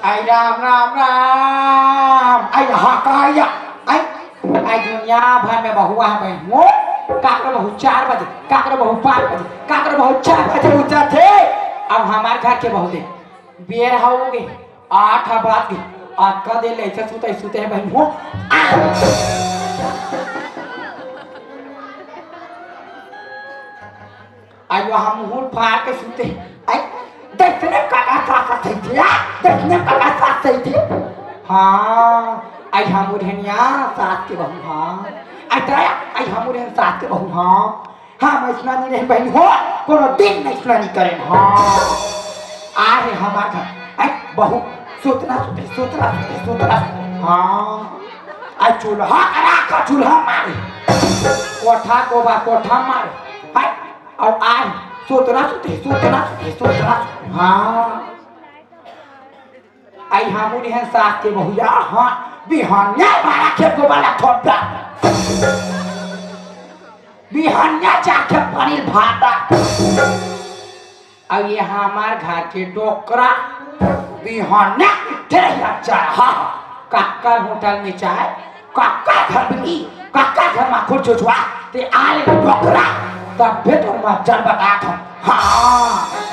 आई राम राम राम आई हकाया आई दुनिया भर में बहुआ है बहू काकर बहु 4 बजे काकर बहु 5 बजे काकर बहु 4 बजे उठा थे। अब हमारे घर के बहु दे बेर होगे 8 बात के आज का दे ले सुते सुते है बहू आई वहां मुंह फाड़ के सुते आई देखने काका साथ थे देखने काका साथ थे हाँ आई हम उड़निया साथ के बहु हाँ आई हम उड़न साथ के बहु हाँ हाँ मैं इतना नहीं रह बहन हो कोनो दिन नहीं इतना नहीं करें हाँ आ रहे हमारे घर आई बहु सुतना हाँ आई चूल्हा करा का चूल्हा मारे कोठा को बा कोठा मारे आई और आई सोतना हाँ आई हमूरी हैं साथ के बहुया हाँ बिहान्या मारा के गोबाला थोड़ा बिहान्या जाके पनीर भाता अब ये हमार घर के डोकरा बिहान्या तेरे अच्छा हाँ काका होटल में चाय काका घर में काका घर में खुद चुचवा ते आले डोकरा तब भी तो मैं चल बता था हाँ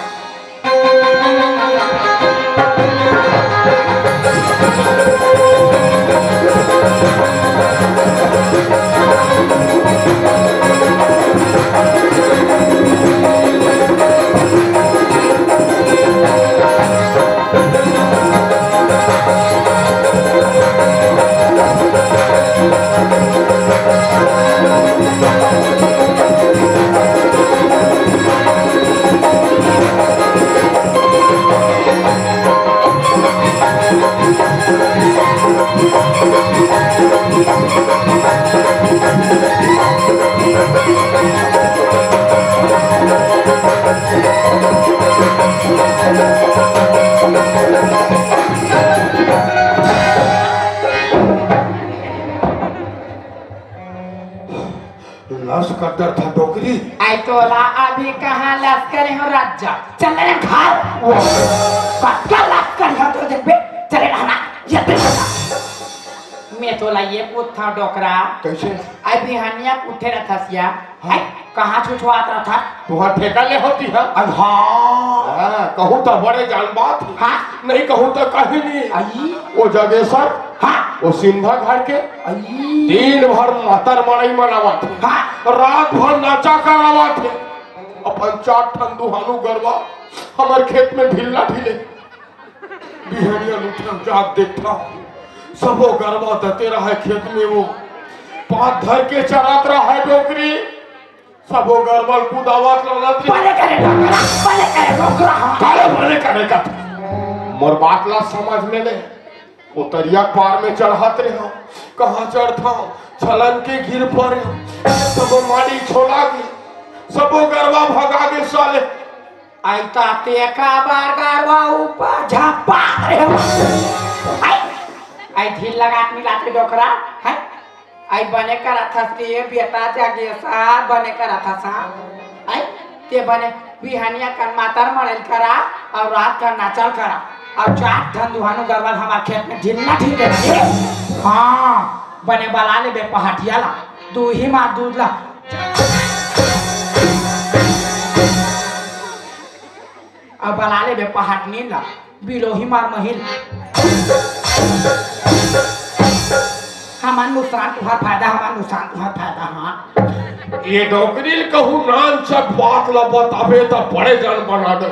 लश्कर था डोकरी आई तोला अभी कहाँ लश्कर हो राजा चल रे घर पक्का लश्कर हो तो देख बे चले रहना ये देखना मैं तोला ये पूछता डोकरा कैसे आई बिहानिया उठे रहा था आई कहाँ छुछवात रहा था तुहार ठेका ले होती है हाँ कहूँ तो बड़े जान बात हाँ नहीं कहूँ तो कहीं नहीं आई वो जगेश्वर हाँ वो सिंधा घर के आई दिन भर मातर मड़ई मनावा थे हाँ रात भर नाचा करावा थे अपन 4 ठन दुहानू गरबा हमार खेत में ढिल्ला ढिले बिहानिया लुठा जाग देखता सबो गरबा दते रहा खेत में वो पात धर के चरात रहा है डोकरी सबो गरबल कुदावत ललत पले करे डोकरा काले भले करे का मोर बात ला समझ ले ले वो तरिया पार में चढ़ात रहे हो कहाँ चढ़ता छलन के गिर पर सबो माड़ी छोड़ा गी सबो गरबा भगा के साले आई ताते का बार गरबा ऊपर झापा रहे हो आई ढील लगा के मिलाते डोकरा है आई बने का रथा से बेटा जागे सा बने का रथा सा आई ते बने बिहानिया का मातर मड़ेल करा और रात का नाचल करा और चार धन दुहानु गरबा हमारे खेत में ढिलना ठीक है। हाँ बने बला ले बे पहाटिया ला दू ही मार दूध ला और बला ले बे पहाटनी ला बिलोही मार महिल हमार नुकसान तुहार फायदा हमार नुकसान तुहार फायदा। हाँ ये डोकरी कहूँ नान सब बात ला बताबे तो बड़े जन बना दे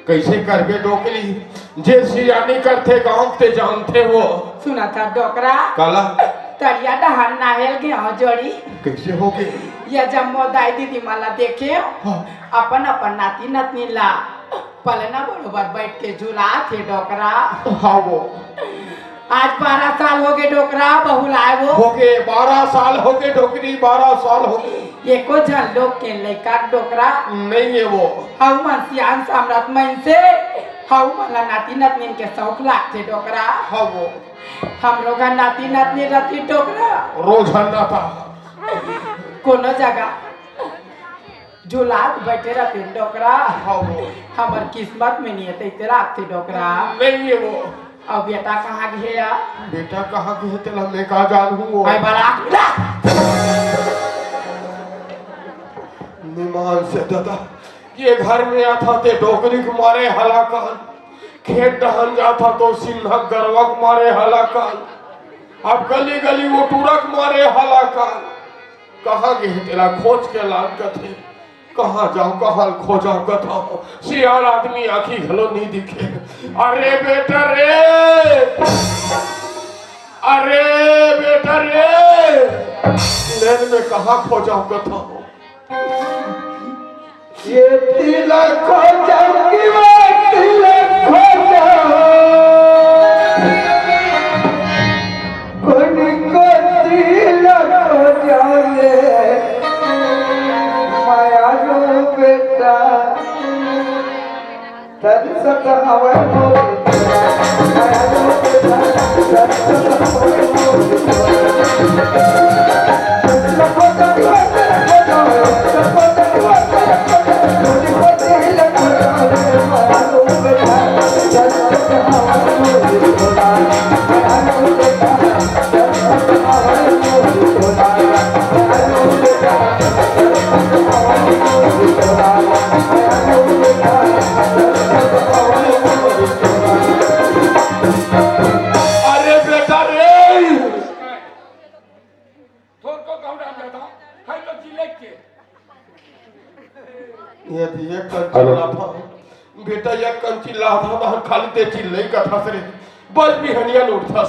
कैसे करबे डोकरी जे सियानी करते गांव ते जानते वो सुना था डोकरा काला तरिया डहान नाहेल के जोड़ी कैसे हो गए ये जम्मो दाई दीदी माला देखे हाँ। अपन अपन नाती नतनी ला पलना बरोबर बैठ के झूला थे डोकरा। हाँ वो आज 12 साल हो गए डोकरा बहु लाए वो हो गए 12 साल हो गए डोकरी 12 साल हो गए ये को झन लोग के लइका डोकरा नहीं है वो हाउ मन सियान साम्राट मन से हाउ मला नाती नतनी के शौक लागते डोकरा। हाँ वो हम लोग नाती नतनी रती डोकरा रोज हन्ना था कोनो जगह झूलात बैठे रहते डोकरा। हाँ वो हमार किस्मत में नहीं है तेरा आते डोकरा। नहीं है वो अब बेटा कहाँ गया बेटा कहाँ गए तेला मैं कहा जानू वो आई बराक मिला निमान से दादा ये घर में आता थे डोकरी के मारे हलाकान खेत दहन जाता तो सिन्हा गरवा के मारे हलाकान अब गली गली वो टूरक मारे हलाकान कहाँ गए तेरा खोज के लाल कथे कहाँ जाऊं कहाँ खोजा कथा सियार आदमी आखी घलो नहीं दिखे अरे बेटा रे नैन में कहाँ खोजा कथा ये तिलक खोजा की बात तिलक खोजा कोई को तिलक खोजा ले माया रो बेटा तन सत हवा को माया रो बेटा तन सत हवा को बेटा या कंची लाधा था खाली ते चिल्लई का था सरे बस भी हनिया लूट था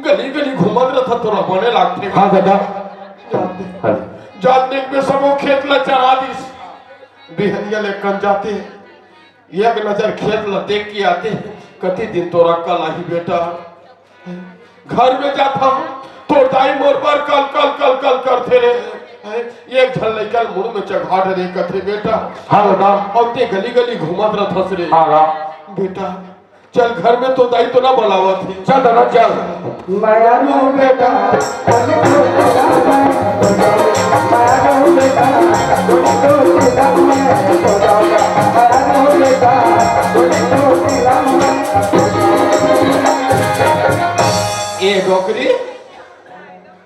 गली गली घुमत रहा तोरा बने लागते हाँ दादा जात देख में सबो खेत ला चरा दिस बिहनिया ले कन जाते एक नजर खेत ला देख के आते कति दिन तोरा कल आही बेटा घर में जाता हूँ तो दाई मोर पर कल कल कल कल करते रहे एक झल लेकर मुड़ में चढ़ाट रे कथे बेटा हाँ दादा और ते गली गली घुमत रहत रे हाँ बेटा चल घर में तो दाई तो ना बुलावत थी चल दादा चल माया रो बेटा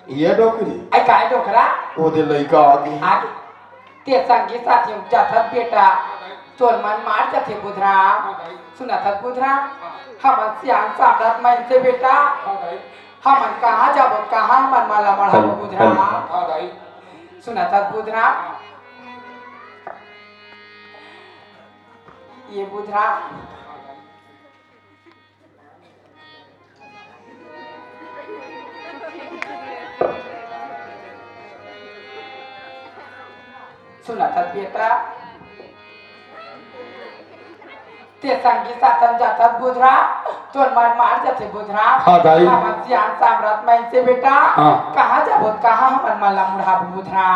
ये डोकरी आई काय डोकरा वो दे लइका आगे आगे ते संगी साथी जाथत बेटा तोर मन मार जाते बुधरा सुना था बुधरा हम सियान सामरात मन से बेटा हम कहाँ जाबो कहाँ मन माला मढ़ा बुधरा सुना था बुधरा ये बुधरा सुना था बेटा ते संगी साथन जातात बुधरा तोर मन मार जाते बुधरा हाँ दाई हम सियान साम्रात में से बेटा हाँ। कहाँ जाबो कहाँ हमन माला मुढ़ा बुधरा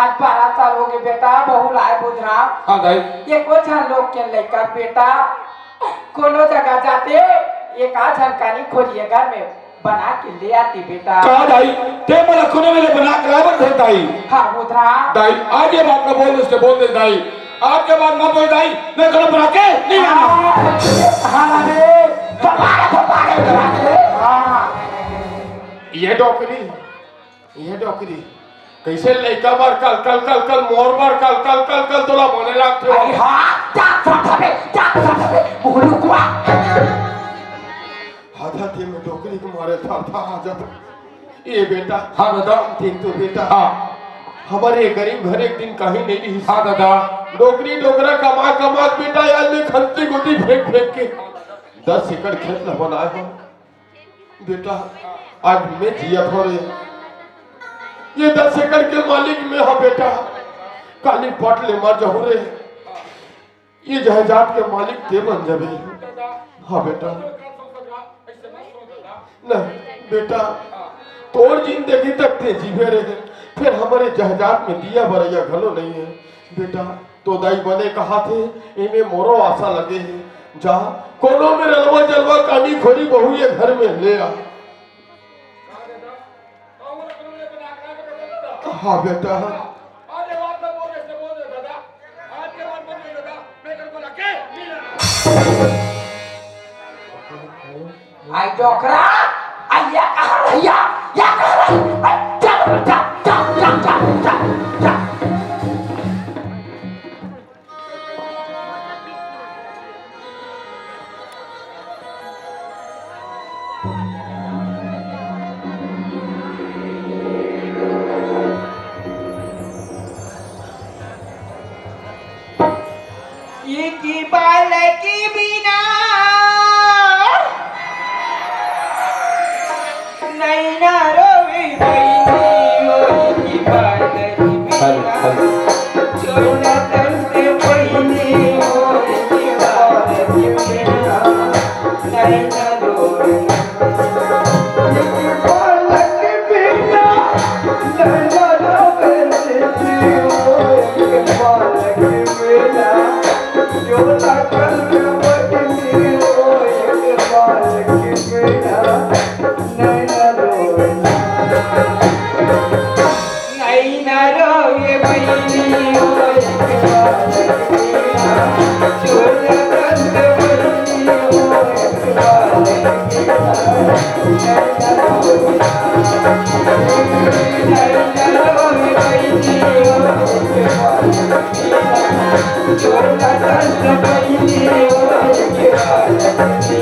आज 12 साल हो गए बेटा बहु लाए बुधरा हाँ दाई ये को छन लोग के लेकर बेटा कोनो जगह जाते एक आज हलकानी खोरिए घर में बना के ले आती बेटा। कहा दाई ते मला कोने में बना के लावर थे दाई। हाँ उधरा दाई आज ये बात ना बोल उसके बोल दे दाई आज के बाद मत बोल दाई मैं कल बना के नहीं आना। हाँ रे दोबारा बना के हाँ ये डॉकरी कैसे लड़का बार कल मोर बार कल तोला बोले लागते अरे हाँ जा बोलू कुआ आधा दिन में डॉकरी को मारे था आ जाता। ये बेटा हाँ दादा देख तो बेटा हाँ हमारे गरीब घर एक दिन कहीं नहीं रही। हाँ दादा डोकरा कमा बेटा यार में खंती गुती फेंक के 10 एकड़ खेत न बनाया हो बेटा। आज मैं जिया थोड़े ये 10 एकड़ के मालिक में हाँ बेटा काली पट ले मर जाऊ रे ये जहाजात के मालिक ते बन जाबे। हाँ बेटा नहीं बेटा तोर जिंदगी तक ते जीवे रहे फिर हमारे जहाजात में दिया बरैया घलो नहीं है बेटा। तो दाई बने कहा थे इन्हें मोरो आशा लगे है जा कोनो में रलवा जलवा कानी खोरी बहू ये घर में ले आ। हाँ बेटा आई डोकरा आई या कहाँ रहिया या कहाँ रही जा ये की बाल की बिना नैना रोवे बहिनी ओ की बाल की बिना छोड़ा तरसे बहिनी ओ की बाल की बिना नैना रोवे बाल की बिना नैना रोवे ओ की बाल की बिना छोड़ा तरसे बहिनी ओ की बाल की बिना नैना रोवे बहिनी ओ की बाल की बिना छोड़ा तरसे बहिनी ओ की बाल की बिना नैना रोवे छोड़ा तरसे बहिनी ओ की बाल की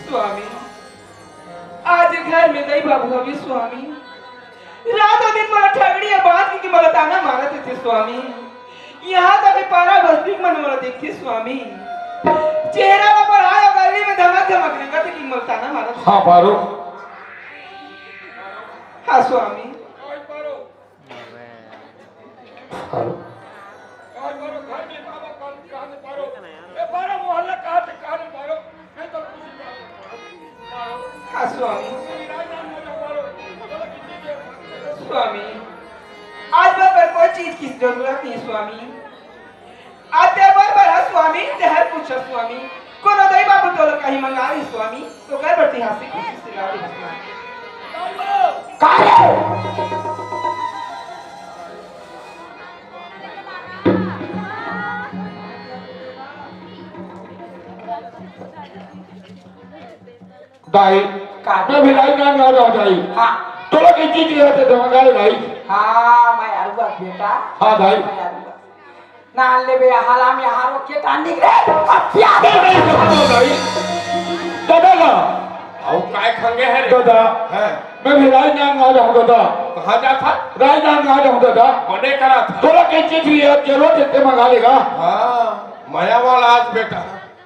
स्वामी आज घर में गई बाबू अभी स्वामी रातों दिन मला ठगड़ी बात की मला ताना मारत थे स्वामी। यहाँ तक पारा बस्ती मन मला देखती स्वामी चेहरा पर आया गली में धमक धमकने का कि मला ताना मारत। हाँ पारो हाँ स्वामी हाँ स्वामी स्वामी आज पर कोई चीज की जरूरत नहीं स्वामी आज तेवर पर स्वामी तेहर पूछो स्वामी कोनो दई बाबू तो कहीं मंगा रही स्वामी तो कर बढ़ती हंसी खुशी से ला रही स्वामी दाई मैं भिलाई ना ना रहा दाई हाँ तो लोग इतनी चीज़ होते धमकाले दाई हाँ मैं आऊँगा बेटा हाँ दाई मैं आऊँगा नाल ले बे हाला में हारो के तान निकले अब प्यार दाई दादा का आओ काय खंगे है रे दादा है मैं भिलाई ना ना रहा दादा कहाँ जा था राज ना ना रहा दादा बने करा था तो लोग इतनी चीज़ जरूरत है मंगालेगा हाँ माया वाला आज बेटा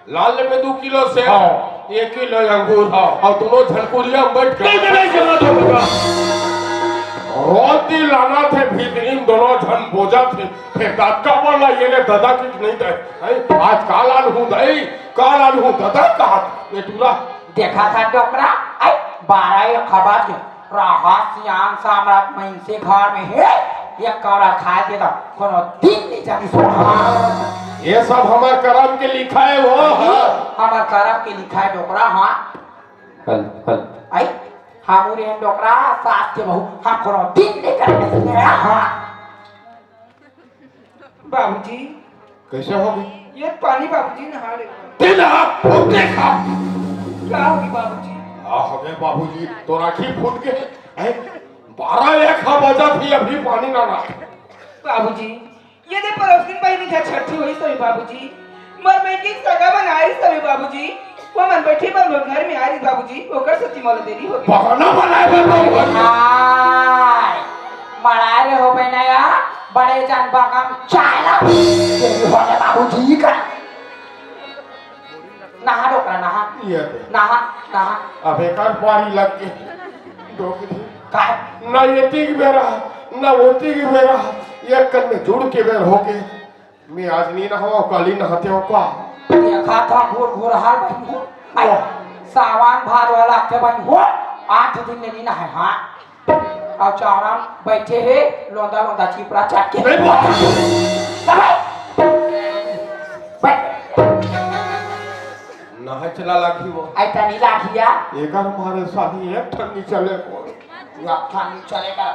लाल में 2 किलो से 1 किलो अंगूर और दोनों झलकुरिया बैठ के नहीं चलना दूंगा रोटी लाना थे भीतरी दोनों झन बोझा थे फिर दादा वाला ये ने दादा की नहीं दे आज कालाल हूँ दई कालाल हूँ दादा कहा ये टूरा देखा था डोकरा आई 12 खबर के राहा सियान साम्राट में से घर में है ये कौड़ा खाए थे तो कोनो दिन नहीं जानी सुना ये सब हमारे करम के लिखा है वो हमार करम के लिखा है डोकरा हाँ हल आई हमारे हैं डोकरा सास के बहू हम कोनो दिन नहीं करने सुने हाँ बाबूजी कैसे होगी ये पानी बाबूजी नहा ले तेरा वो देखा क्या होगी बाबूजी हमें बाबूजी तो राखी फूट के 12-1 बजा थी अभी पानी ना ना बाबूजी ये दे पड़ोसी भाई ने घर छठी हुई सभी बाबूजी मर मैं की सगा बनाई सभी बाबूजी वो मन बैठी पर घर में आ रही बाबूजी ओकर सच्ची मोल देरी हो गई बहाना बनाए हाय मरारे हो बे नया बड़े जान बागम चाला तेरी होने बाबूजी का नहा डोकरा नहा ये नहा नहा अब एक और पानी लग के डोकरी का ना येती की बेरा ना वोती की बेरा ये कल में जुड़ के बेर हो के मैं आज नहीं नहाओ कल ही नहाते हो का देखा था घूर घूर हाल बनी हो आई सावन भाद वाला के बनी हो 8 दिन में नहीं नहाए हाँ और चावरा बैठे है लोंदा लोंदा चिपरा चाट के नहा चला लागी वो ऐसा नहीं लागिया एक और हमारे साथी एक ठंडी चले को नहीं चलेगा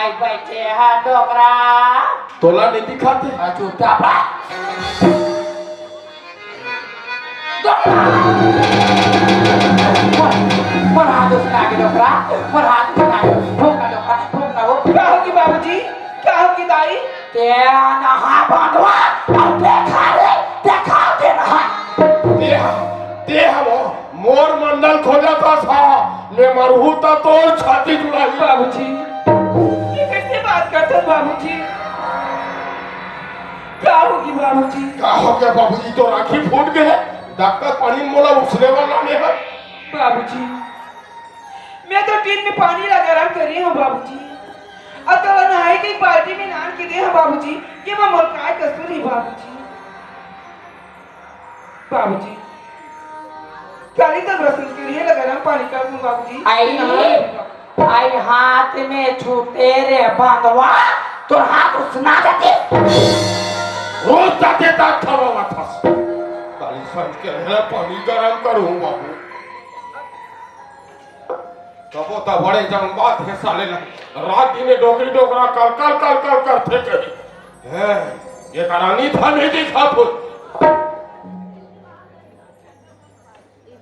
आई बैठे है डोकरा तोला नहीं दिखाते चुपचाप मन हाथ उसका आगे डोकरा मन हाथ उसका आगे ठोका डोकरा ठोका वो क्या होगी बाबूजी क्या होगी दाई ते नहा बनवा और देखा दे नहा देह वो मोर मंडल खोजा था मैं मरहू था तो छाती जुड़ा बाबूजी ये कैसे बात करते हो बाबूजी क्या होगी बाबूजी क्या हो गया बाबूजी तो राखी फूट गए डॉक्टर पानी मोला उसने वाला नहीं है बाबूजी मैं तो टीन में पानी लगा गरम कर रही हूँ बाबूजी अब तो नहाए की बाल्टी में नान के दे हैं बाबूजी ये मैं मुल्काय कसूरी बाबूजी बाबूजी काली तो बसंत के लिए लगा गरम पानी कर दूं बाबूजी आई हाथ में छूटे रे बांधवा तो हाथ उसना जाते रोज जाते तक थवा था काली संत के लिए पानी गरम करूं बाबू तबो ता बड़े जंग बात है साले ना रात दिन डोकरी डोकरा कर करते कही है ये करानी था नहीं दिखा तो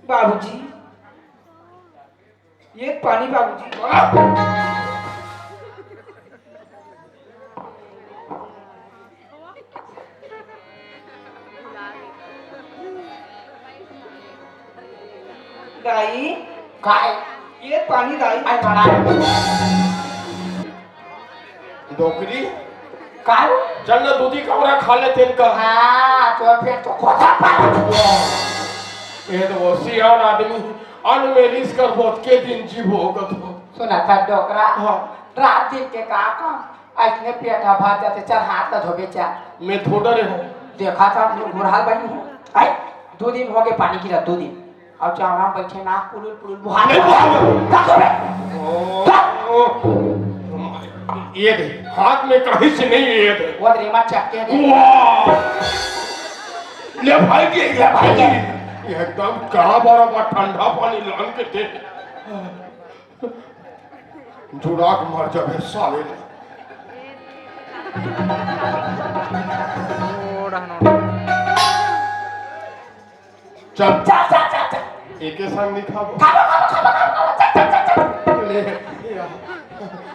बाबूजी ये पानी बाबूजी दाई काय ये पानी दाई आई बना डोकरी काय चल ना दूधी कमरा खा लेते इनका हाँ तो फिर तो खोता पानी ये तो वो सियान आदमी अन में रिस्क कर बहुत के दिन जीव होगा तो सुना था डोकरा रात दिन के काम ऐसने पेटा भात जाते चल हाथ ला धोबे चार मैं थोड़ा रे हूँ देखा था बुढ़ाल बनी हूँ आई 2 दिन हो गए पानी गिरा 2 दिन और चावरा बैठे ना पुलुल पुलुल बुहार ये दे हाथ में कहीं से नहीं है ये दे वो रेमा चक्के दे ले भाई के एकदम कड़ा बड़ा ठंडा पानी लान के दे जुड़ा के मर जावे साले चल चल चल चल चल एके संग नहीं खाबो खाबो खाबो खाबो खाबो चल चल चल चल ले या,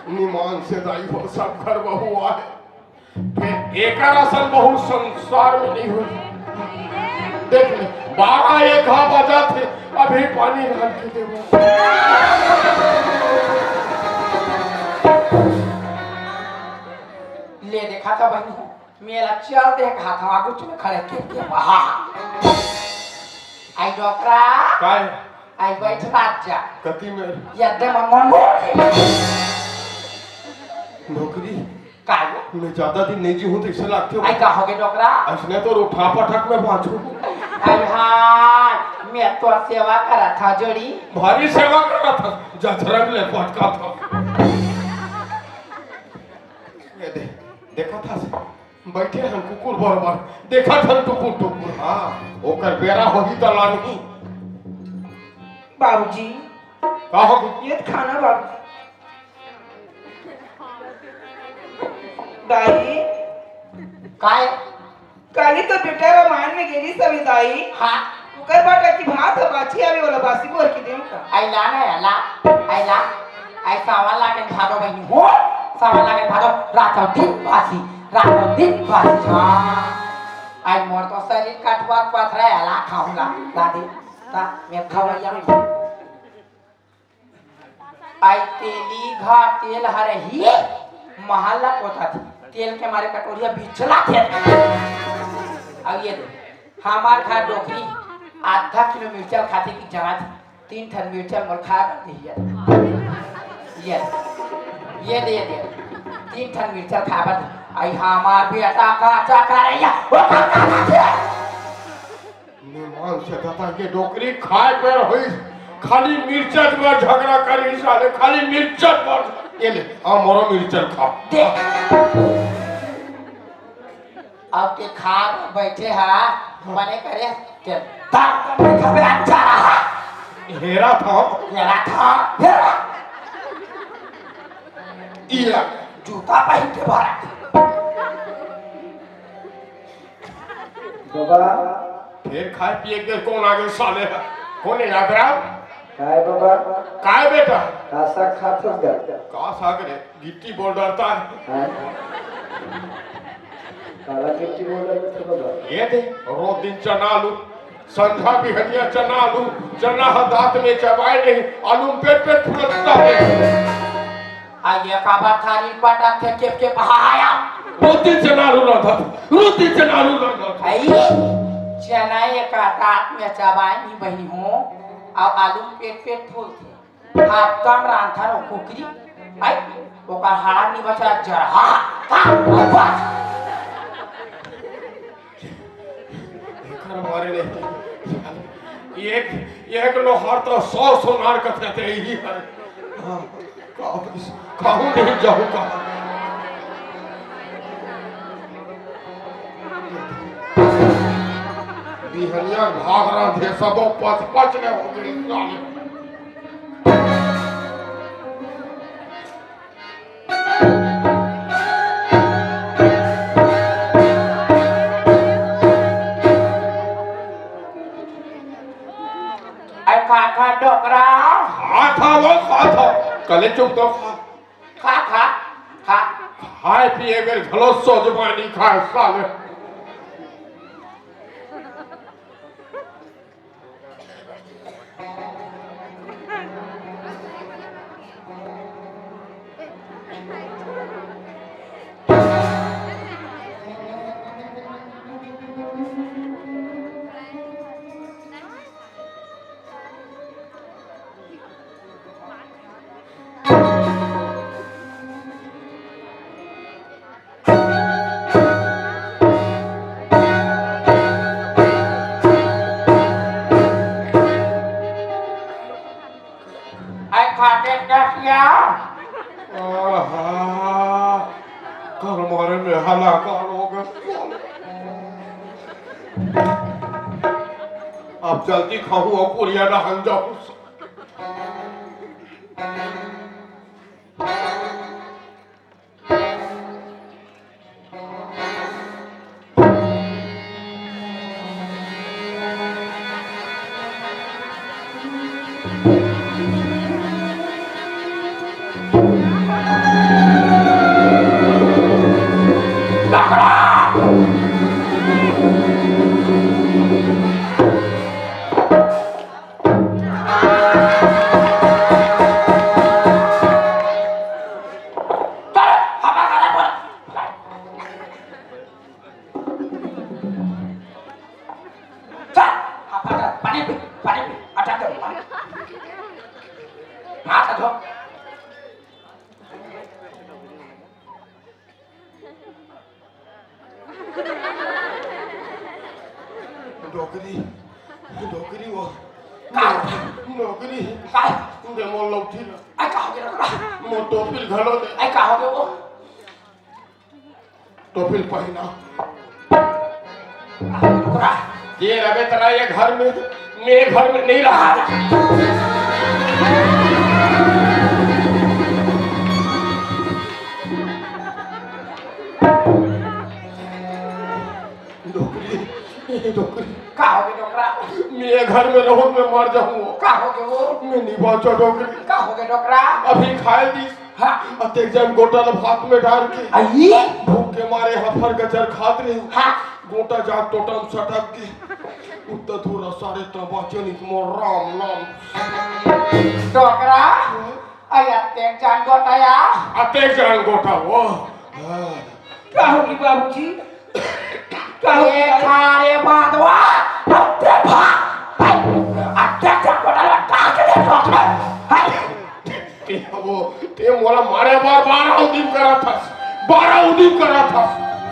निमान से दाई हो सब घर बहु आए फिर एक असल बहु संसार में नहीं हुई देख ले 12-1 बजा थे अभी पानी डाल के देवो ले देखा था बहनी मेरा चल देखा था आगू में खड़े के वहा आई डॉक्टरा काय आई बैठ राजा कति में एकदम मंगो नौकरी काय मैं ज्यादा दिन नहीं जी हूं तो इससे लगते हो आई का हो गए डॉक्टरा ऐसने तो उठा पटक में बाजू आई हां मैं तो सेवा करा था जोड़ी भारी सेवा कर रहा था जठरंग ले पटका था ये देखा था बैठे हम कुकुर बरबर देखा था टुकुर टुकुर हां ओकर बेरा होही त लानी बाबूजी का हो ये खाना बाबू दाई काय काली तो बेटा रामायण में गेली सभी दाई हा कुकर बाटा की भात बाची आवे वाला बासी बोल के देऊ का आईला ना आईला आई सावाला के भादो बहिनी हो सावाला के भादो रात दिन बासी हाँ आई मोर तो शरीर काटवा पाथरा आला खाऊंगा दादी ता मैं खावैया आई तेली घा तेल हरही महल्ला पोता थी तेल के मारे कटोरिया बिचला थे अब ये हमार खा डोकरी आधा किलो मिर्चा खाते की जगह थी 3 ठन मिर्चा मोर खा ये दे 3 ठन मिर्चा खाबत आई हमार बेटा का चकराया ओ निमान से कथा के डोकरी खाए पर होई खाली मिर्चट में झगड़ा करी साले खाली मिर्चट पर ये ले आ मोरो मिर्चट खा दे अब के खा बैठे हा मने करे के दांत में खबे अच्छा रहा हेरा था हेरा इया जूता पहन के भरा बाबा फिर खाए पिए के कौन आगे साले कौन है याद रहा काय बाबा काय बेटा कासा खातस गा का सागरे गिट्टी बोल डरता है हां काला किट्टी बोल रहा है बाबा ये दे रोज दिन चना आलू संझा भी हनिया चना आलू चना दांत में चबाए नहीं आलू पेट पेट फुलता है आइए का बात थारी पटा के पहाया रोज दिन चना आलू ना था रोज दिन चना आलू ना था आई चनाए का दांत में चबाए नहीं बहनी हो और आलू पेट फूल थे आप कम रांधा रो कुकरी आई ओकर हाड़ नहीं बचा जरहा का एकर मारे नहीं एक लोहार तो 100 सोनार का कहते ही है हां कहूं नहीं जाऊं का बिहनिया घाघरा थे सबो पच ने हो गई साले आई खा डोकरा था वो था कले चुप तो खा खाए पिए गए घलो सो जबानी खाए साले कर मारे में हलाकार हो गए अब जल्दी खाऊं और पुरिया रहन जाऊं नौकरी वो काय नौकरी काय दे मोल लौठी ना आई का हो गया डोकरा मो टोपिल घलो दे आई का हो गया वो टोपिल पहना डोकरा ये रवे तेरा ये घर में मैं घर में नहीं रहा नौकरी का हो गया डोकरा मैं घर में रहूं मैं मर जाऊं का हो गया वो मैं नहीं बचा नौकरी का हो गया डोकरा अभी खाए दी हाँ अतेक जन गोटा भात में डाल के आई भूख के मारे हफर गजर खात रहे हाँ गोटा जाग टोटम सटक के उत्तर थोड़ा सारे तबाचे निकमो राम नाम डोकरा आया तेन जान गोटाया अतेक जन गोटा वो क्या होगी बाबूजी क्या ये होगी खारे बांधवा अत्ते भा अत्ते जान गोटाया काके दे डोकरा हाय ते मोला मारे बार 12 उदिम करा था 12 उदिम करा था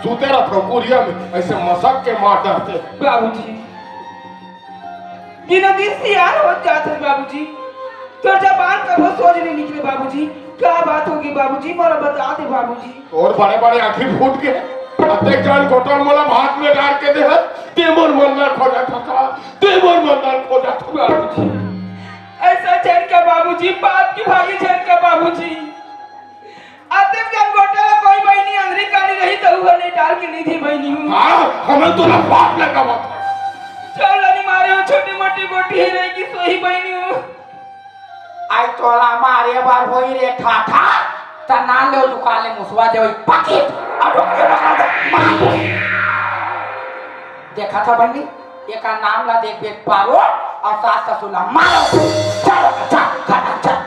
सूते रहा था कुरिया में ऐसे मसक के मार डालते बाबूजी दिनों दिन सियार हो जाते हैं बाबूजी तो जबान कभी सोच नहीं निकले बाबूजी क्या बात होगी बाबूजी मोला बता दे बाबूजी और बड़े बड़े आंखें फूट के अतेक जान गोटल मोला भात में डाल के दे तेमर मंदर खोजा था तेमर मंदर खोजा था बाबूजी ऐसा झटका बाबूजी बात की भागी झटका बाबूजी आते जन गोटा कोई बहनी अंदरी काली रही तो वो नहीं डाल के नहीं थी बहनी हूँ हाँ हमें तो ना बात लगा हुआ था चल नहीं मारे हो छोटी मोटी गोटी ही रहेगी सोही बहनी हूँ आई तोला मारे बार होई रे ठाठा ता ना ले दुकान ले मुसवा दे पैकेट देखा था बन्नी ये का नाम ला देख बेट पारो और सास ससुर ला मारो चलो चल खाना चल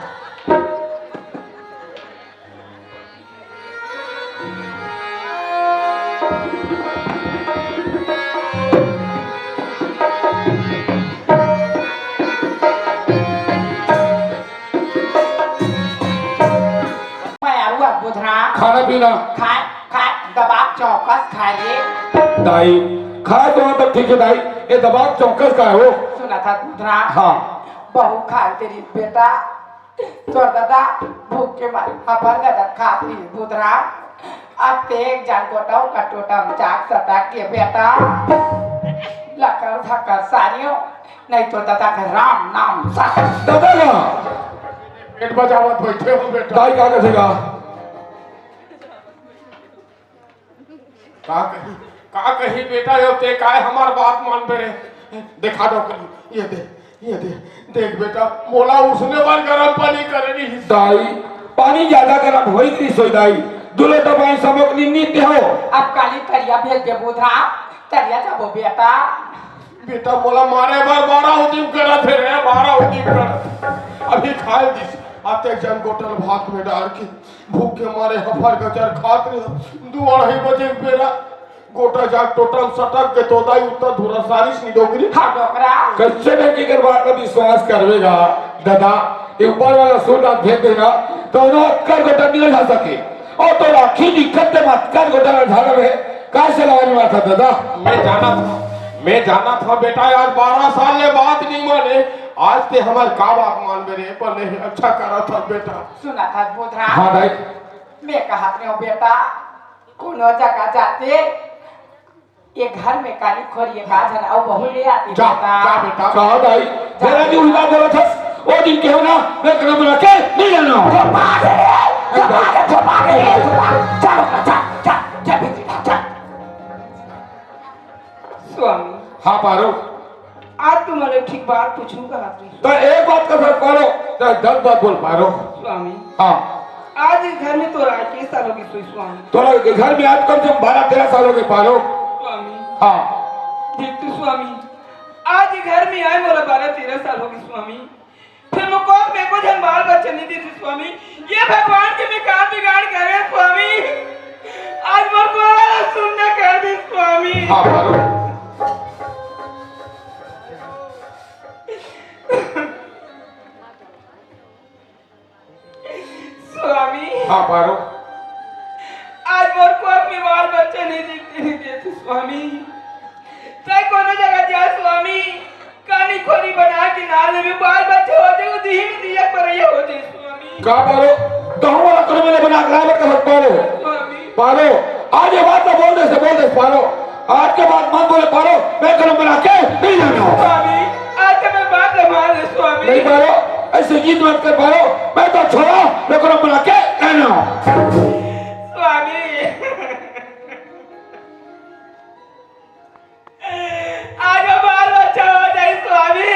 खाना पीना खाए खाए दबाव चौकस खाए रे दाई खाए तो तक ठीक है दाई ये दबाव चौकस का है वो सुना था दूधरा हाँ बहू खाए तेरी बेटा तो दादा भूख के मारे हफर गदा खाती दूधरा अब तेग जान गोटाओ का टोटम चाक सटाक के बेटा लकर धक्का सारियों नहीं तो दादा का राम नाम सा दादा का पेट बजावत बैठे हो बेटा दाई का कसेगा का कही बेटा यो ते काय हमार बात मान पे रे दिखा दो ये दे देख बेटा मोला उसने बार गरम पानी करेगी दाई पानी ज्यादा गरम होई नहीं सोई दाई दुले दबाई सबक नित्य हो अब काली करिया भेज दे बुधरा करिया जाबो बेटा बेटा मोला मारे बार 12 उदिम करा थे रे 12 उदिम कर अभी खाए दिस आते जन गोटल भात में डाल के भूख के मारे हफर गजर खात रहे 2-2:30 बजे बेरा गोटा जाग टोटम सटक के तोदाई उत्तर धुरा सारिस नी डोगरी हाँ डोकरा कच्चे ने की कर बात का विश्वास करवेगा दादा ऊपर वाला सोना भेज देगा तो नो कर गोटा नहीं जा सके और तो राखी दिक्कत ते मत कर गोटा झाड़ में कैसे लगाने वाला था दादा मैं जाना था बेटा यार 12 साल ले बात नहीं माने आज ते हमार का बात मान मेरे पर नहीं अच्छा करा था बेटा सुना था बुधरा हाँ भाई मैं कहा थे बेटा कोनो जगह जाते ये घर में काली खोरी का जन और बहू ले आती जा बेटा कहा भाई तेरा जो उल्टा बोला था वो दिन के हो ना मैं कहीं बुला के नहीं जाना स्वामी हाँ पारो आज तुम्हारे ठीक बात पूछूंगा हाथी तो एक बात का फर्क पारो तो 10 बात बोल पारो स्वामी हाँ आज इस घर में तो राय के सालों की सोई स्वामी तोरा घर में आज कम से कम 12-13 सालों के पारो स्वामी हाँ देख तू स्वामी आज ही घर में आए मोला 12-13 साल हो गए स्वामी फिर मुझको मेरे को जन बाल बच्चे नहीं देते स्वामी ये भगवान के मैं काम बिगाड़ करे स्वामी आज मोर को सुनना कर दे स्वामी हाँ पारो स्वामी हाँ पारो आज मोर को अपने बाल बच्चे नहीं देते स्वामी चाहे कोनो जगह जा स्वामी कान नाले में बाल बच्चे हो जाए धीरे दिया पर ये हो जाए स्वामी का पारो गाँव वाला कर मैंने बना के लाया कर पारो स्वामी पारो आज ये बात तो बोल दे पारो आज के बाद मन बोले पारो मैं कलम बना के नहीं जाना स्वामी आज मैं बात मान ले स्वामी नहीं पारो ऐसे जीत मत कर पारो मैं तो छोड़ा मैं कलम बना के रहना स्वामी आज बाल बच्चा हो जाए स्वामी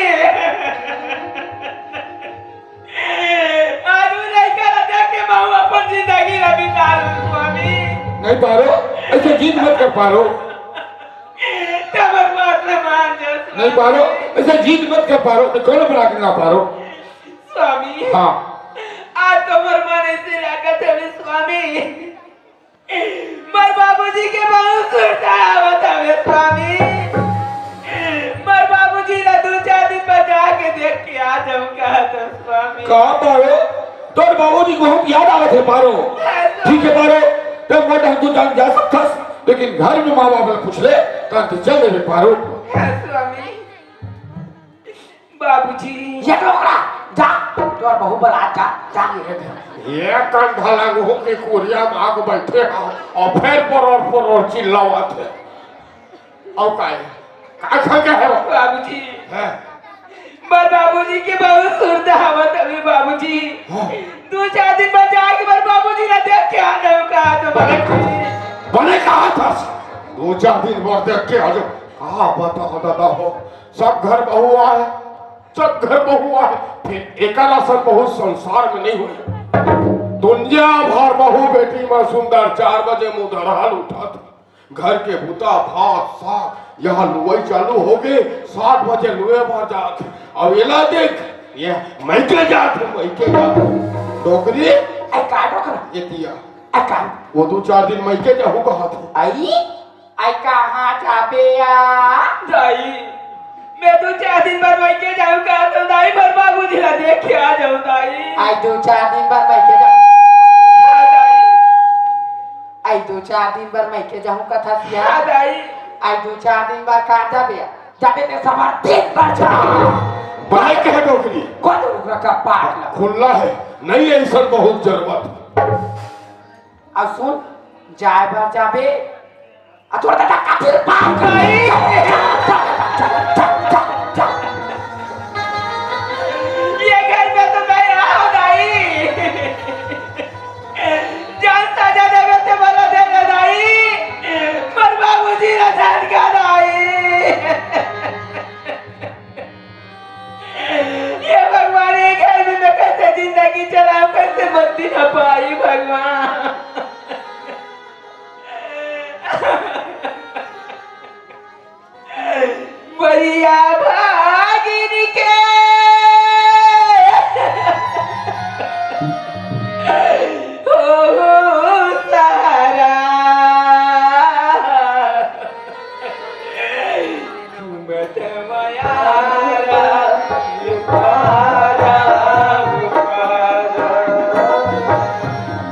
आज नहीं कर देख के मैं अपन जिंदगी ला बिता स्वामी नहीं पारो ऐसे जीत मत कर पारो तबर बात न मान जा नहीं पारो ऐसे जीत मत कर पारो मैं कलम बना के ना पारो स्वामी हाँ आज तो मरमाने से लागत है स्वामी मर बाबूजी के बहुत सुरता आवत है स्वामी मर बाबूजी ने 2-4 दिन पर जाके देख के आ जाऊं कहा तो स्वामी कहा पारो तो बाबूजी को हम याद आवत है पारो ठीक है पारो तो मोटा तू जान जा सकता लेकिन घर में माँ बाप ने पूछ ले तो चल दे पारो स्वामी बाबूजी ये लोगरा जा तोर बहू बला जा जा ये कंधा लगो के कोरिया में आग बैठे हैं और फिर पर चिल्लावत है और का खा के है बाबूजी हैं मर बाबूजी के बहुत सुरता आवत है बाबूजी 2-4 दिन बाद जाके मर बाबूजी ने देख के आ जाऊं कहा तो बने कहा था 2-4 दिन बाद देख के आ जाओ कहा बताओ दादा हो सब घर बहू आए सब घर बहू आए फिर एक असर बहुत संसार में नहीं हुई दुनिया भर बहू बेटी में सुंदर 4 बजे मुंह धड़ाल उठा था घर के भूता भात साग यहाँ लुआई चालू हो गए 7 बजे लुए भर जाते और ये ला देख ये मैके जाते डोकरी आई का डोकरा ये दिया आई का वो 2-4 दिन मैके जाहू कहा थे आई कहाँ जाबे या दाई मैं 2-4 दिन बाद मैं के जाऊं कहा तो दाई मर बाबूजी ने देख के आ जाऊं दाई आई 2-4 दिन बाद मैं के जा हाँ दाई आई 2-4 दिन बाद मैं के जाऊं कथा सिया हाँ दाई आई 2-4 दिन बाद कहाँ जाबे जाबे ते सवार 3 बजे बनाए के है डोकरी कौन रुकरा का पाट ला खुला है नहीं है इस बहुत जरूरत अब सुन जाए बार जाबे आ तोरा दादा का फिर पाट दाई ये घर में तो मैं रहा दाई जानता जाने में तो बना देना दाई मर बाबूजी ने जान का दाई ये भगवान ये घर में मैं कैसे जिंदगी चलाऊं कैसे मस्ती न पाई भगवान बढ़िया भागिनी के हो सारा घूमत मायारा लुकारा लुकारा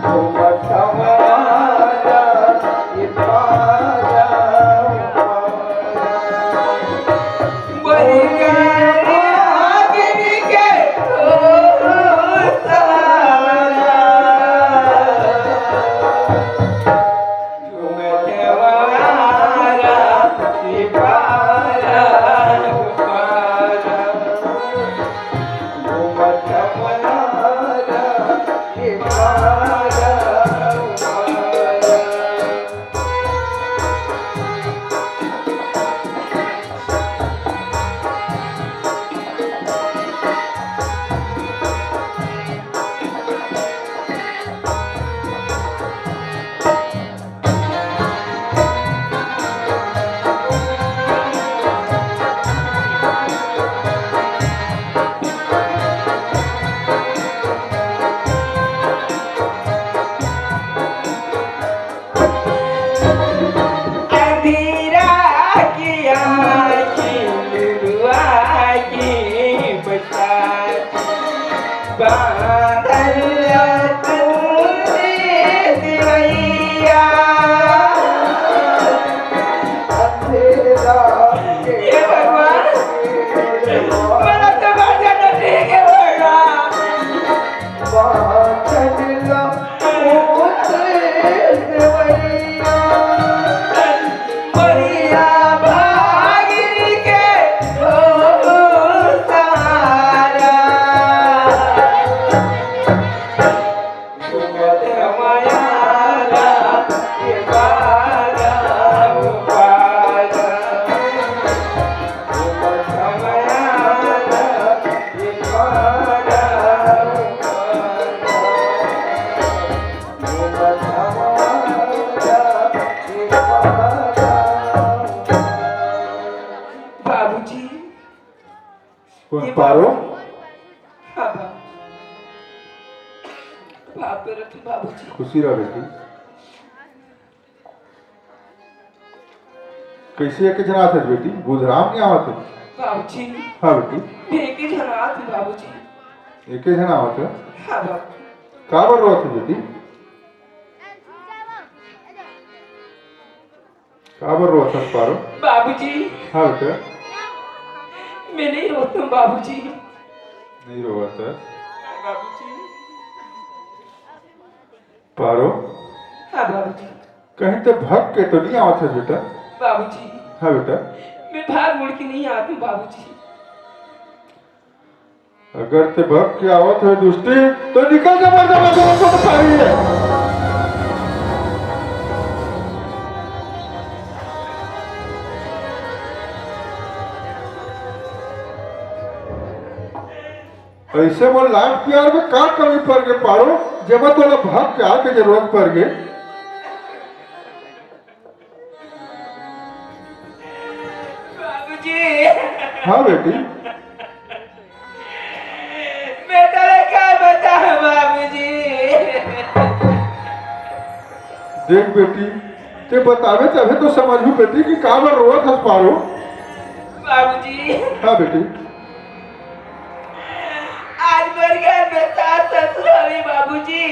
घूमत मायारा लुकारा ये भगवान मेरा तो कौन ये पारो? हाँ बाप। बाप पे रखी बाबूजी। खुशी रह बेटी। कैसे एक जना थे बेटी? बुधराम नहीं आवत है? बाबूजी हाँ बेटी। एक ही जना थी बाबूजी। एक जना आवत है? हाँ बाप। का बर रोत है बेटी? का बर रोत है पारो? बाबूजी हाँ बेटा। मैं नहीं रोता हूँ बाबूजी। नहीं रोवत है बाबूजी। पारो? हाँ बाबूजी। कहीं तो भग के तो नहीं आवत है बेटा? बाबूजी हाँ बेटा। मैं भाग मुड़ के नहीं आती बाबूजी। अगर ते भग के आवत है दुष्टी तो निकल जा, मर जा, तो सारी है। ऐसे वो लाख प्यार में का कमी पड़ गए पारो जब तोला भाग के आके जरूरत पड़ गए? बाबूजी हाँ बेटी। मैं तेरे क्या बताऊं बाबूजी। देख बेटी, ते बतावे तभी तो समझू बेटी कि का बार रोवत हस पारो। बाबूजी हाँ बेटी। आज मेरे घर में सास ससुर हवे बाबूजी।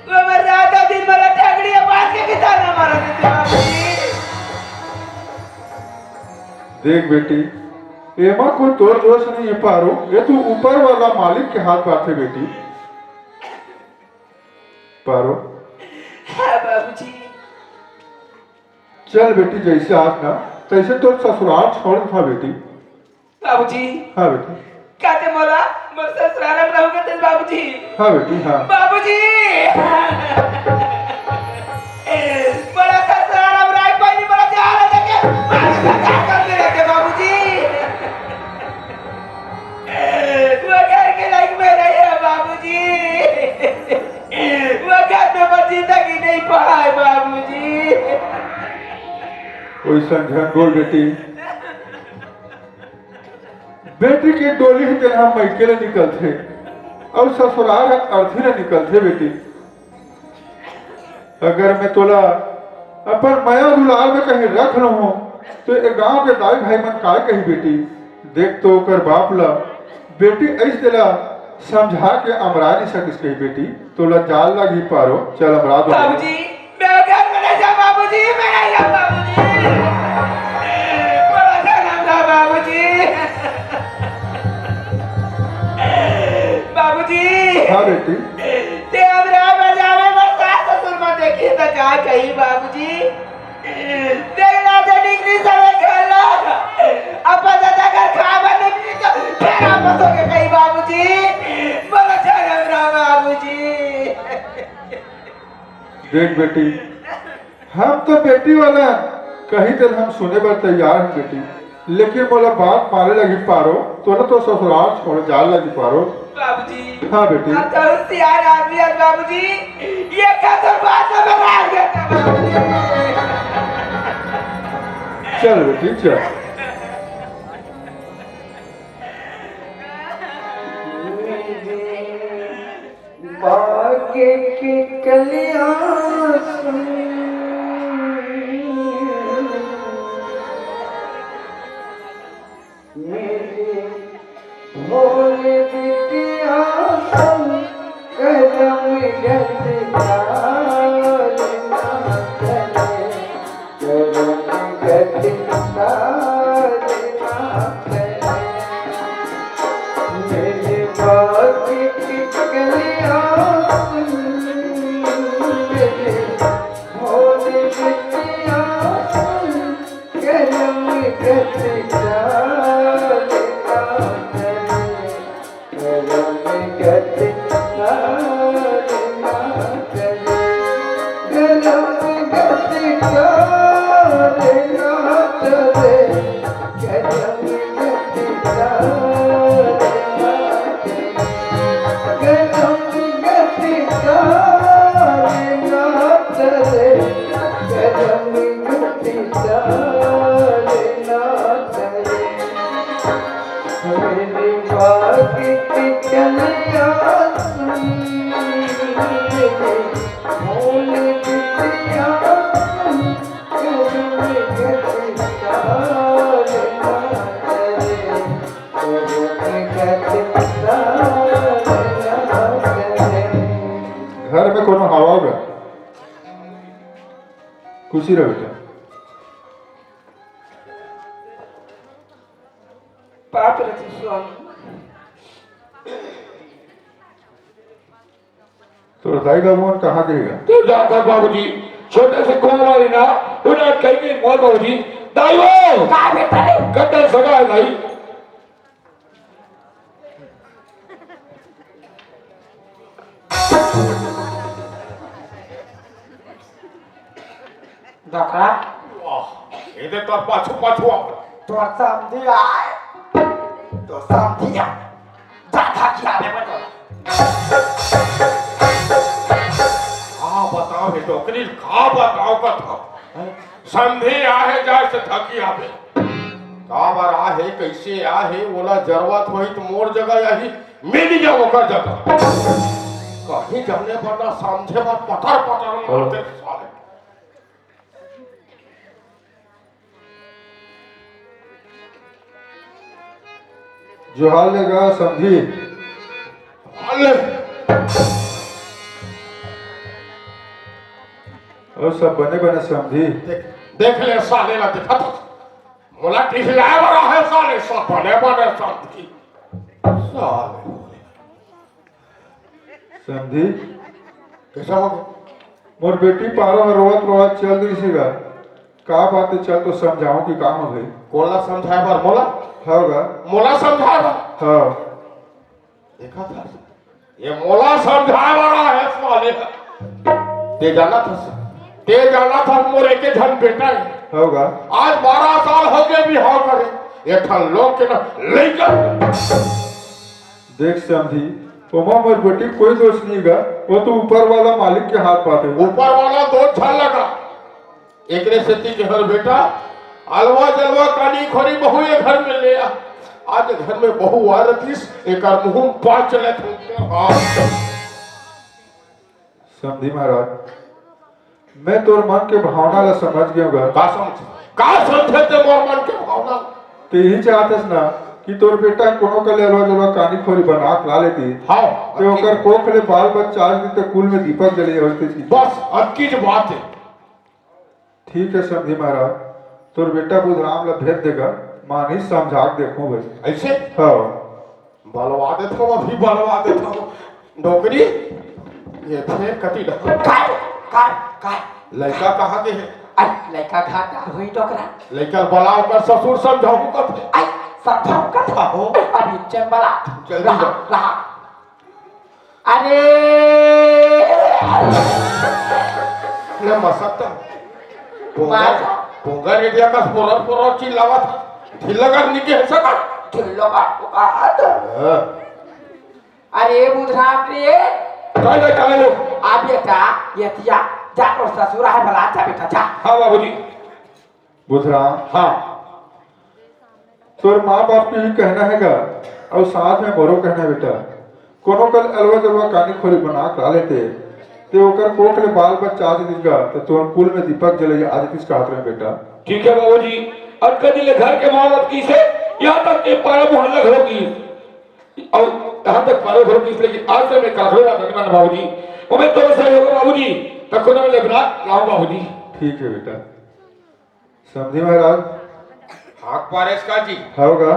वो मर रात दिन मेरा ठगड़िया बांध के किताना मारा देते बाबूजी। देख बेटी, एमा कोई तोर दोष नहीं है पारो, ये तू ऊपर वाला मालिक के हाथ बात है बेटी। पारो हाँ बाबूजी। चल बेटी, जैसे आज ना तैसे तो ससुराल छोड़ था बेटी। बाबूजी हाँ बेटी। कहते मोला मोर ससुराल में रहूंगा तेरे बाबूजी। हाँ बेटी। हाँ बाबूजी बड़ा ससुराल में राय पानी बड़ा ध्यान है देखे क्या करते रहते बाबूजी। वो घर के लायक में रही है बाबूजी। वो घर में बस जिंदगी नहीं पाए बाबूजी। कोई समझन बोल बेटी। बेटी की डोली ही तेरे हम अकेले निकलते और ससुराल अर्थी न निकलते बेटी। अगर मैं तोला अपन माया दुलार में कहीं रख लूँ तो एक गांव के दाई भाई मन काय कही बेटी। देख तो कर बाप ला बेटी ऐस तेला समझा के अमरा नहीं सकिस कही बेटी। तोला जाल लगी पारो, चल अमरा दो बाबूजी मैं घर में नहीं जा बाबूजी। मैं नहीं जा बाबूजी। बड़ा जन्म था बाबूजी। बाबूजी हाँ बेटी। ते हमरा बजावे में सास ससुर में देखी तो जा कही बाबूजी। देखना तो डिग्री सब खेला अपन दादा घर खावा नहीं तो फिर आपस हो के कही बाबूजी। बड़ा जन्म था बाबूजी। देख बेटी, हम तो बेटी वाला कहीं दिन हम सुने पर तैयार हैं बेटी, लेकिन बोला बात मारे लगी पारो तो ना तो ससुराल छोड़ जाल लगी पारो। बाबूजी हाँ बेटी। अब तो होशियार आदमी है बाबूजी। ये खतर बात में राग देता बाबूजी। चल बेटी चल। भाग्य की कलियां सुन, मेरे भोले बिटिया सुन, कदम गत चालना करे, कदम गत चालना करे। मेरे भाग्य की कलियां सुन, मेरे भोले बिटिया सुन, कदम गत चालना करे, कदम गत चालना बीत चलिया भूल बिटिया घर में कोनो हवा होगा खुशी रहो बेटा पाप रची स्वामी तो दाई का मोहन कहाँ गएगा तो जाकर बाबूजी छोटे से कौन वाली ना उन्हें कहीं मोर बाबूजी दाई वो का बेटा रे कटल सगा है दाई डकरा ये तो पाछू पाछू तो समझी आए तो समझिया जाथा किया बे बतो हाँ बताओ हे डोकरी खा बताओ का था संधे आहे जाए से थकी आवे का बार आहे कैसे आहे बोला जरूरत होई तो मोर जगह यही मिल जाओ कर जगह कहीं जाने पर ना समझे बात पटर पटर मारते साले जो हाल लेगा समझी अल्ले और सब बने बने समझी देख ले साले ना देखा तो मोला टिहलाए बड़ा है साले सब बने बने समझी साले समझी कैसा हो गया मोर बेटी पारो में रोवत रोवत चल रही सीगा का बात है चल तो समझाओ कि काम हो गई कोला समझाए बार मोला होगा मोला समझाए बार हाँ देखा था ये मोला समझाए वाला है साले ते जाना था मोरे के धन बेटा है होगा आज 12 साल हो गए भी हो करे ये ठन लोग के ना लेकर देख समझी ओमा मोर बेटी कोई दोष नहीं गा वो तो ऊपर वाला मालिक के हाथ बात है ऊपर वाला दो छल लगा एकरे सेती के हर बेटा अलवा जलवा कानी खोरी बहू ये घर में ले आ आज घर में बहू आ रही एक मुंह पाँच चले थे हाँ समझी महाराज मैं तोर मन के भावना ला समझ गया गा का समझे ते मोर मन के भावना तो यही चाहतस ना कि तोर बेटा कोनो के ले अलवा जलवा कानी खोरी बना के ला लेती हाँ तो ओकर कोख ले बाल बच्चा आज दिन तक कुल में दीपक जले होते थी बस अब की जो बात है ठीक है समझी महाराज तोर बेटा बुधराम ला भेज देगा मानी समझा के देखो भाई ऐसे हाँ बलवा देता हूँ अभी बलवा देता हूँ नौकरी ये थे कति काय लड़का कहाँ के है आई लड़का घाटा हुई डकरा लड़का बलाओ कर ससुर समझाऊ कब थे आई समझाओ का था हो अभी चंबला जल्दी रहा जाओ। रहा अरे न मसकता मासा। पोंगा रेडिया का पोरर चिल्लावा था ढिल्लगर निके है सका ठुल्लो का अरे बुधराम रे काय लो आ बेटा यतिया जा और ससुरा है भला जा बेटा जा हाँ बाबूजी बुधराम हाँ तोर माँ बाप के ही कहना हैगा और साथ में मोरो कहना है बेटा कोनो कल अलवा जलवा कानी खोरी बना के ला लेते ते ओकर कोख ले बाल बच्चा आज दिसगा तो तोर कुल में दीपक जले आज किस हाथ में बेटा ठीक है बाबूजी अब कदी ले घर के माँ बाप की से यहाँ तक के पारा मोहल्ला घरों की और यहाँ तक पारा घरों की लेकिन आज से मैं काठों ना करना बाबूजी वो मैं तो सही होगा बाबूजी तक को ना लेबना लाओ बाबूजी ठीक है बेटा समझी महाराज हाक पारेस का जी होगा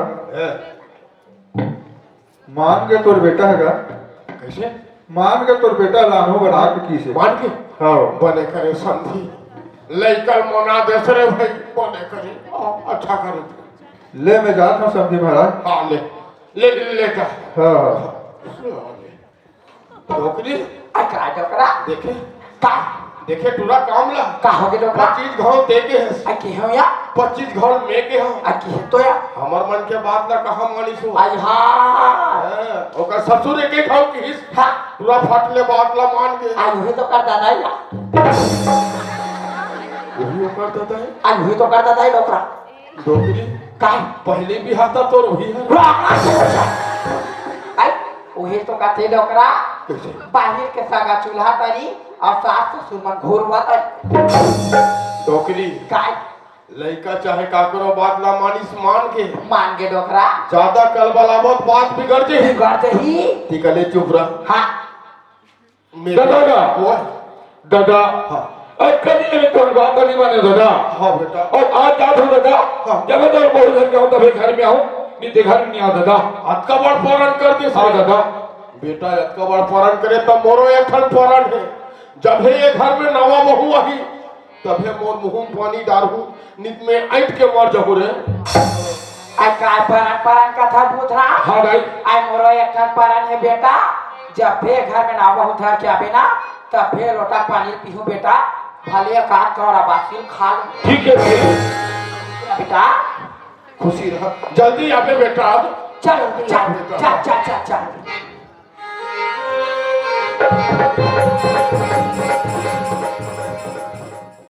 मान के तोर बेटा हैगा कैसे मान के तोर बेटा लानो बना के की से मान के हाँ बने करे संधि लइकल मोना देसरे भाई बने करे अच्छा करे ले मैं जाता हूँ समझी महाराज हाँ ले जा हाँ हाँ नौकरी अकरा डकरा देखे का देखे पूरा काम ला का हो गए डकरा 25 घाव दे के है आ की हो या 25 घाव में के हम आ की तो या हमर मन के बात ना कहा मानी सो आई हां ओकर ससुर के घाव की हिस हां पूरा फाटले बात ला मान के आज हुई तो कर दादा या वही ओकर दादा है आज हुई तो कर दादा डकरा नौकरी का पहले भी हाथा तो वही है वही तो कहते डोकरा कैसे बाहर के सगा चूल्हा तरी और सास ससुर मन घोरवा तरी डोकरी काय लड़का चाहे काकरो बात ना मानिस मान के मान गे डोकरा ज्यादा कल बलावत बात बिगड़ जे करते ही ठीक है ले चुप रह हाँ दादा ओए दादा हाँ कभी में तो बात नहीं माने दादा हाँ बेटा और आज जात हो दादा हाँ। जब मैं तो बहुत घर गया तभी घर में आऊं नहीं ते घर में नहीं आ दादा हाथ का बड़ पोरण कर दे हाँ दादा बेटा हाथ का बड़ पोरण करे तब मोरो एक खन पोरण है जब है ये घर में नवा बहू आई तब है मोर मुंह पानी डालू नित में ऐठ के मर जाहू रे आई काय परन परन कथा पूछना हाँ भाई आई मोरो एक ठन परन है बेटा जब भी घर में नावा उठा के आवे ना तब भी लोटा पानी पीहू बेटा भले काट कर और बासिल खा लूं। ठीक है भाई बेटा खुशी रह जल्दी आवे बेटा चलो चल चल चल चल चल